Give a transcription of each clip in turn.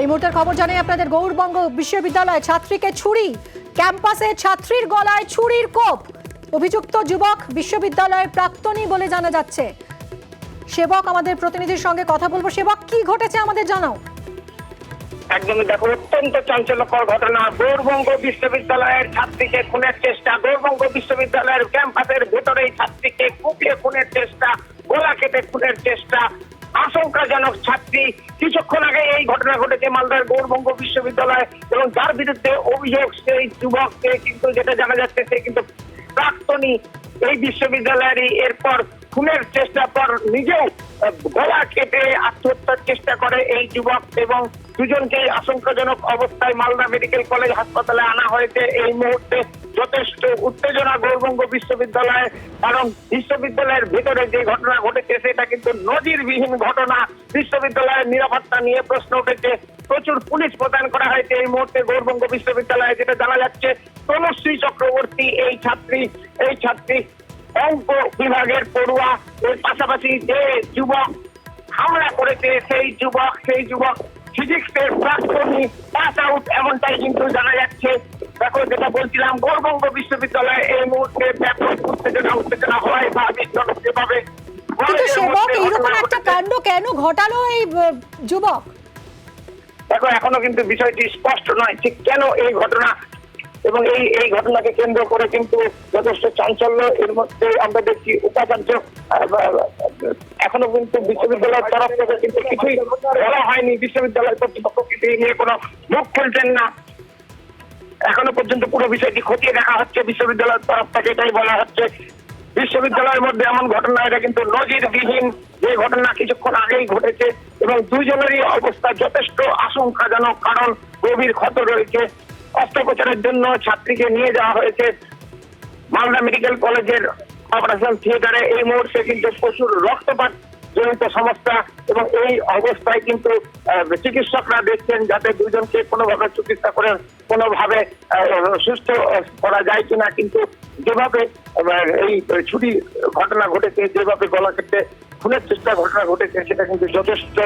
এই মুহূর্তের খবর জানাই আপনাদের। গৌড়বঙ্গ বিশ্ববিদ্যালয় ছাত্রীকে ছুরি, ক্যাম্পাসে ছাত্রীর গলায় ছুরির কোপ। অভিযুক্ত যুবক বিশ্ববিদ্যালয়ের প্রাক্তনী বলে জানা যাচ্ছে। সেবক আমাদের প্রতিনিধির সঙ্গে কথা বলবো। সেবক, কি ঘটেছে আমাদের জানাও। একদমই দেখো, অত্যন্ত চাঞ্চল্যকর ঘটনা। গৌড়বঙ্গ বিশ্ববিদ্যালয়ের ছাত্রীকে খুনের চেষ্টা। গৌড়বঙ্গ বিশ্ববিদ্যালয়ের ক্যাম্পাসের ভেতরেই ছাত্রীকে কুপিয়ে খুনের চেষ্টা, গলা কেটে খুনের চেষ্টা। আশঙ্কাজনক ছাত্রী। কিছুক্ষণ আগে এই ঘটনা ঘটেছে মালদার গৌড়বঙ্গ বিশ্ববিদ্যালয়, এবং যার বিরুদ্ধে অভিযোগ সেই যুবককে কিন্তু যেটা জানা যাচ্ছে সে কিন্তু প্রাক্তনী এই বিশ্ববিদ্যালয়েরই। এরপর খুনের চেষ্টার পর নিজেও গলা কেটে আত্মহত্যার চেষ্টা করে এই যুবক, এবং দুজনকে আশঙ্কাজনক অবস্থায় মালদা মেডিকেল কলেজ হাসপাতালে আনা হয়েছে। এই মুহূর্তে যথেষ্ট উত্তেজনা গৌড়বঙ্গ বিশ্ববিদ্যালয়ে, কারণ বিশ্ববিদ্যালয়ের ভেতরে যে ঘটনা ঘটেছে সেটা কিন্তু নজিরবিহীন ঘটনা। বিশ্ববিদ্যালয়ের নিরাপত্তা নিয়ে প্রশ্ন উঠেছে। প্রচুর পুলিশ মোতায়েন করা হয়েছে এই মুহূর্তে গৌড়বঙ্গ বিশ্ববিদ্যালয়ে। যেটা জানা যাচ্ছে, তনুশ্রী চক্রবর্তী এই ছাত্রী অঙ্ক বিভাগের পড়ুয়া। এর পাশাপাশি যে যুবক হামলা করেছে সেই যুবক ফিজিক্সের প্রাক্তনী, পাস আউট, এমনটাই কিন্তু জানা যাচ্ছে। দেখো, যেটা বলছিলাম, গৌড়বঙ্গ বিশ্ববিদ্যালয়ে এই মুহূর্তে ব্যাপক উত্তেজনা হয় স্বাভাবিক যেভাবে। কিন্তু সেবক, এইরকম একটা কাণ্ড কেন ঘটালো এই যুবক? দেখো, এখনো কিন্তু বিষয়টি স্পষ্ট নয় ঠিক কেন এই ঘটনা, এবং এই ঘটনাকে কেন্দ্র করে কিন্তু যথেষ্ট চাঞ্চল্য। এর মধ্যে আমরা দেখছি উপাচার্য এখনো কিন্তু বিশ্ববিদ্যালয়ের তরফ থেকে কিন্তু কিছুই বলা হয়নি। বিশ্ববিদ্যালয় কর্তৃপক্ষ কিন্তু এই নিয়ে কোনো মুখ খুলছেন না। এখনো পর্যন্ত পুরো বিষয়টি খতিয়ে দেখা হচ্ছে বিশ্ববিদ্যালয়ের তরফ থেকে, এটাই বলা হচ্ছে। বিশ্ববিদ্যালয়ের মধ্যে এমন ঘটনা, এটা কিন্তু নজিরবিহীন যে ঘটনা কিছুক্ষণ আগেই ঘটেছে, এবং দুইজনেরই অবস্থা যথেষ্ট আশঙ্কাজনক, কারণ গভীর ক্ষত রয়েছে। অস্ত্রোপচারের জন্য ছাত্রীকে নিয়ে যাওয়া হয়েছে মালদা মেডিকেল কলেজের অপারেশন থিয়েটারে। এই মুহূর্তে কিন্তু প্রচুর রক্তপাত জনিত সমস্যা, এবং এই অবস্থায় কিন্তু চিকিৎসকরা দেখছেন যাতে দুজনকে কোনোভাবে চিকিৎসা করে কোনোভাবে সুস্থ করা যায় কিনা। কিন্তু যেভাবে এই ছুটি ঘটনা ঘটেছে, যেভাবে গলা কেটে খুনের চেষ্টা ঘটনা ঘটেছে, সেটা কিন্তু যথেষ্ট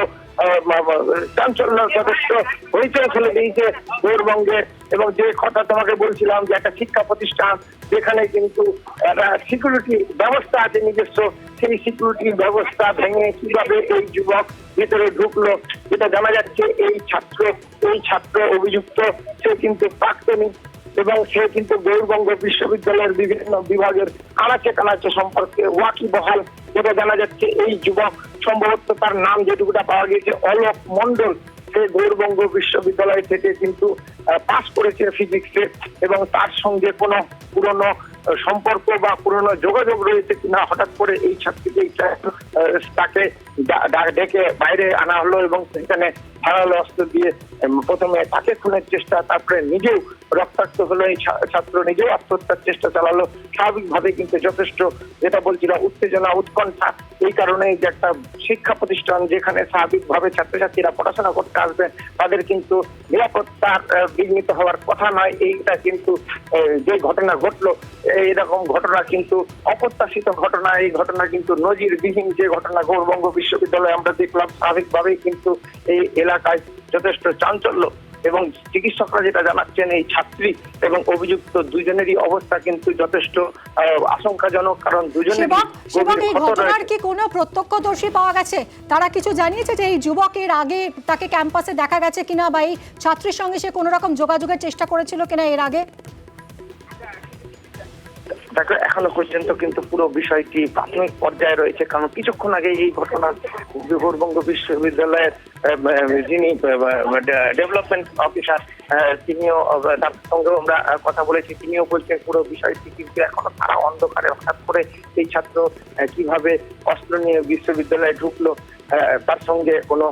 চাঞ্চল্য, যথেষ্ট হইচই ফেলে দিয়েছে গৌড়বঙ্গে। এবং যে কথা তোমাকে বলছিলাম যে একটা শিক্ষা প্রতিষ্ঠান যেখানে কিন্তু একটা সিকিউরিটি ব্যবস্থা আছে নিজস্ব, সেই সিকিউরিটি ব্যবস্থা ভেঙে কিভাবে এই যুবক ভিতরে ঢুকলো, যেটা জানা যাচ্ছে এই ছাত্র অভিযুক্ত সে কিন্তু প্রাক্তনী, এবং সে কিন্তু গৌড়বঙ্গ বিশ্ববিদ্যালয়ের বিভিন্ন বিভাগের কানাচে সম্পর্কে ওয়াকিবহাল। যেটা জানা যাচ্ছে, এই যুবক সম্ভবত তার নাম যেটুকুটা পাওয়া গিয়েছে অলোক মন্ডল, সে গৌড়বঙ্গ বিশ্ববিদ্যালয় থেকে কিন্তু পাস করেছে ফিজিক্সে, এবং তার সঙ্গে কোনো পুরনো সম্পর্ক বা পুরনো যোগাযোগ রয়েছে কিনা হঠাৎ করে এই ছাত্রীকে তাকে ডেকে বাইরে আনা হলো, এবং সেখানে ধারালো অস্ত্র দিয়ে প্রথমে তাকে খুনের চেষ্টা, তারপরে নিজেও রক্তাক্ত হলো। এই ছাত্র নিজেও আত্মহত্যার চেষ্টা চালালো। স্বাভাবিকভাবে কিন্তু যথেষ্ট, যেটা বলছিলাম, উত্তেজনা, উৎকণ্ঠা। এই কারণেই যে একটা শিক্ষা প্রতিষ্ঠান যেখানে স্বাভাবিকভাবে ছাত্রছাত্রীরা পড়াশোনা করতে আসবে, তাদের কিন্তু নিরাপত্তার বিঘ্নিত হওয়ার কথা নয়। এইটা কিন্তু যে ঘটনা ঘটলো, এইরকম ঘটনা কিন্তু অপ্রত্যাশিত ঘটনা। এই ঘটনা কিন্তু নজিরবিহীন যে ঘটনা গৌড়বঙ্গ বিশ্ববিদ্যালয়ে আমরা দেখলাম। স্বাভাবিকভাবেই কিন্তু এই এলাকায় যথেষ্ট চাঞ্চল্য, এবং চিকিৎসকরা যেটা জানাচ্ছেন, এই ছাত্রী এবং অভিযুক্ত দুজনেরই অবস্থা কিন্তু যথেষ্ট আশঙ্কাজনক, কারণ দুজনেরই এই ঘটনার কি কোনো প্রত্যক্ষদর্শী পাওয়া গেছে? তারা কিছু জানিয়েছে যে এই যুবকের আগে তাকে ক্যাম্পাসে দেখা গেছে কিনা, বা এই ছাত্রীর সঙ্গে সে কোনো রকম যোগাযোগের চেষ্টা করেছিল কিনা এর আগে? দেখো, এখনো পর্যন্ত কিন্তু পুরো বিষয়টি প্রাথমিক পর্যায়ে রয়েছে, কারণ কিছুক্ষণ আগে এই ঘটনা গৌড়বঙ্গ বিশ্ববিদ্যালয়ের যিনি ডেভেলপমেন্ট অফিসার, তিনিও, তার সঙ্গেও আমরা কথা বলেছি, তিনিও বলছেন পুরো বিষয়টি কিন্তু এখনো তারা অন্ধকারে। হঠাৎ করে এই ছাত্র কিভাবে অস্ত্র নিয়ে বিশ্ববিদ্যালয়ে ঢুকলো, তার সঙ্গে কোনো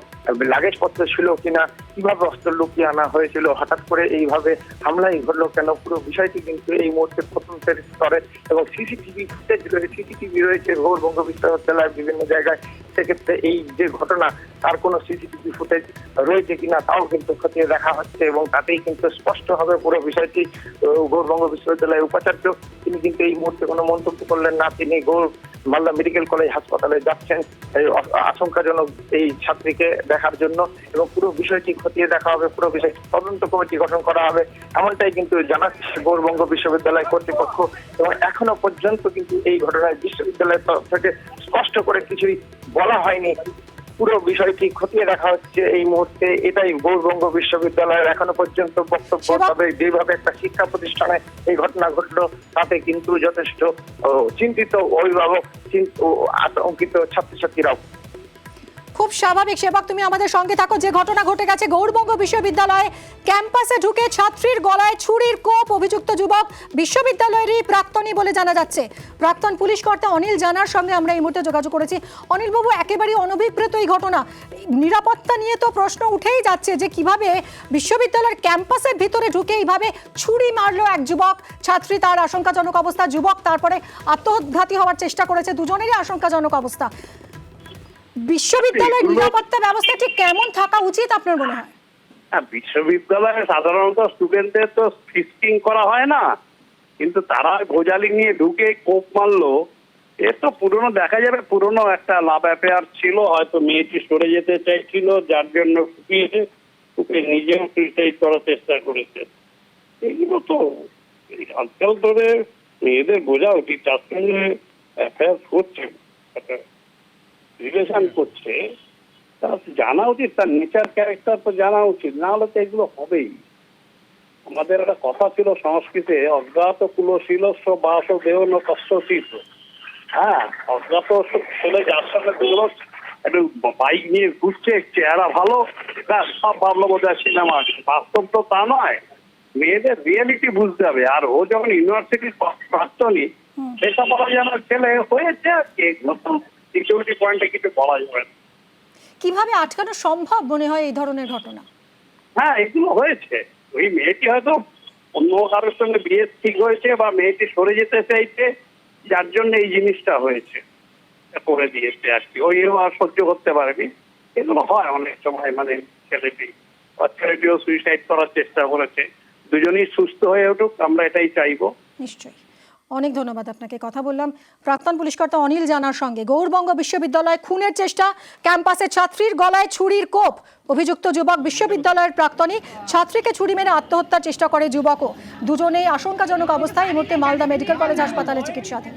লাগেজপত্র ছিল কিনা, কিভাবে অস্ত্র লুকিয়ে আনা হয়েছিল, হঠাৎ করে এইভাবে হামলাই ঘটলো কেন, পুরো বিষয়টি কিন্তু এই মুহূর্তে তদন্তের স্তরে। এবং সিসিটিভি রয়েছে গৌড়বঙ্গ বিশ্ববিদ্যালয়ের বিভিন্ন জায়গায়। সেক্ষেত্রে এই যে ঘটনা, তার কোনো সিসিটিভি ফুটেজ রয়েছে কিনা তাও কিন্তু খতিয়ে দেখা হচ্ছে, এবং তাতেই কিন্তু স্পষ্ট হবে পুরো বিষয়টি। গৌড়বঙ্গ বিশ্ববিদ্যালয়ের উপাচার্য তিনি কিন্তু এই মুহূর্তে কোনো মন্তব্য করলেন না। তিনি মালদা মেডিকেল কলেজ হাসপাতালে যাচ্ছেন এই আশঙ্কাজনক এই ছাত্রীকে দেখার জন্য, এবং পুরো বিষয়টি খতিয়ে দেখা হবে, পুরো বিষয় তদন্ত কমিটি গঠন করা হবে, এমনটাই কিন্তু জানাচ্ছে গৌড়বঙ্গ বিশ্ববিদ্যালয় কর্তৃপক্ষ। এবং এখনো পর্যন্ত কিন্তু এই ঘটনায় বিশ্ববিদ্যালয়ের তরফ থেকে স্পষ্ট করে কিছুই বলা হয়নি। পুরো বিষয়টি খতিয়ে দেখা হচ্ছে এই মুহূর্তে, এটাই গৌড়বঙ্গ বিশ্ববিদ্যালয়ের এখনো পর্যন্ত বক্তব্য। তবে যেভাবে একটা শিক্ষা প্রতিষ্ঠানে এই ঘটনা ঘটলো তাতে কিন্তু যথেষ্ট চিন্তিত অভিভাবক, আতঙ্কিত ছাত্রছাত্রীরাও। খুব স্বাভাবিক। সেবক, তুমি আমাদের সঙ্গে থাকো। যে ঘটনা ঘটে গেছে গৌড়বঙ্গ বিশ্ববিদ্যালয়ে, ক্যাম্পাসে ঢুকে ছাত্রীর গলায় ছুরির কোপ, অভিযুক্ত যুবক বিশ্ববিদ্যালয়েরই প্রাক্তনী বলে জানা যাচ্ছে। প্রাক্তন পুলিশ কর্তা অনিল জানার সঙ্গে আমরা এই মুহূর্তে যোগাযোগ করেছি। অনিল বাবু, একেবারেই অনভিপ্রেত এই ঘটনা, নিরাপত্তা নিয়ে তো প্রশ্ন উঠেই যাচ্ছে যে কিভাবে বিশ্ববিদ্যালয়ের ক্যাম্পাসের ভিতরে ঢুকে এইভাবে ছুরি মারলো এক যুবক ছাত্রী, তার আশঙ্কাজনক অবস্থা, যুবক তারপরে আত্মঘাতী হওয়ার চেষ্টা করেছে, দুজনেরই আশঙ্কাজনক অবস্থা। বিশ্ববিদ্যালয়ের নিরাপত্তা ব্যবস্থা ঠিক কেমন থাকা উচিত আপনার মনে হয়? বিশ্ববিদ্যালয়ে সাধারণত স্টুডেন্টদের তো ফিস্টিং করা হয় না, কিন্তু তারা ভোজালি নিয়ে ঢুকে কোপ মারলো। এ তো পুরনো, দেখা যাবে পুরনো একটা লাভ অ্যাফেয়ার ছিল, হয়তো মেয়েটি সরে যেতে চাইছিল, যার জন্য ফুপিয়ে নিজেও সুইসাইড করার চেষ্টা করেছে। এগুলো তো আজকাল ধরে মেয়েদের বোঝা উচিত, তার সঙ্গে অ্যাফেয়ার করছে, রিলেশন করছে, তার জানা উচিত, তার নেচার ক্যারেক্টার তো জানা উচিত, না হলে তো এগুলো হবেই। আমাদের একটা কথা ছিল সংস্কৃতে, অজ্ঞাত কুলশীলস্য বাস দেহ ন কষ্টচিত। হ্যাঁ, অজ্ঞাত ছেলে যার সঙ্গে দেখলো একটু বাইক নিয়ে ঘুরছে, চেহারা ভালো, সব ভাবলো বোধহয় সিনেমা। বাস্তব তো তা নয়, মেয়েদের রিয়েলিটি বুঝতে হবে। আর ও যখন ইউনিভার্সিটির প্রাক্তনী, সেটা বলা যেন ছেলে হয়েছে, এগুলো তো সিকিউরিটি পয়েন্টে কিছু বলা যাবে না। কিভাবে আটকানো সম্ভব মনে হয় এই ধরনের ঘটনা? হ্যাঁ, এগুলো হয়েছে। ওই মেয়েটি হয়তো অন্য কারোর সঙ্গে বিয়ে ঠিক হয়েছে, বা মেয়েটি সরে যেতে চাইছে, যার জন্য এই জিনিসটা হয়েছে, করে দিয়েছে আর কি। ওইও আর সহ্য করতে পারেনি। এগুলো হয় অনেক সময়, মানে ছেলেটিও সুইসাইড করার চেষ্টা করেছে। দুজনেই সুস্থ হয়ে উঠুক, আমরা এটাই চাইবো। নিশ্চয়ই। অনেক ধন্যবাদ আপনাকে। কথা বললাম প্রাক্তন পুলিশ কর্তা অনিল জানার সঙ্গে। গৌড়বঙ্গ বিশ্ববিদ্যালয়ে খুনের চেষ্টা, ক্যাম্পাসে ছাত্রীর গলায় ছুরির কোপ, অভিযুক্ত যুবক বিশ্ববিদ্যালয়ের প্রাক্তনী, ছাত্রীকে ছুরি মেরে আত্মহত্যার চেষ্টা করে যুবকও। দুজনেই আশঙ্কাজনক অবস্থায় এই মুহূর্তে মালদা মেডিকেল কলেজ হাসপাতালে চিকিৎসাধীন।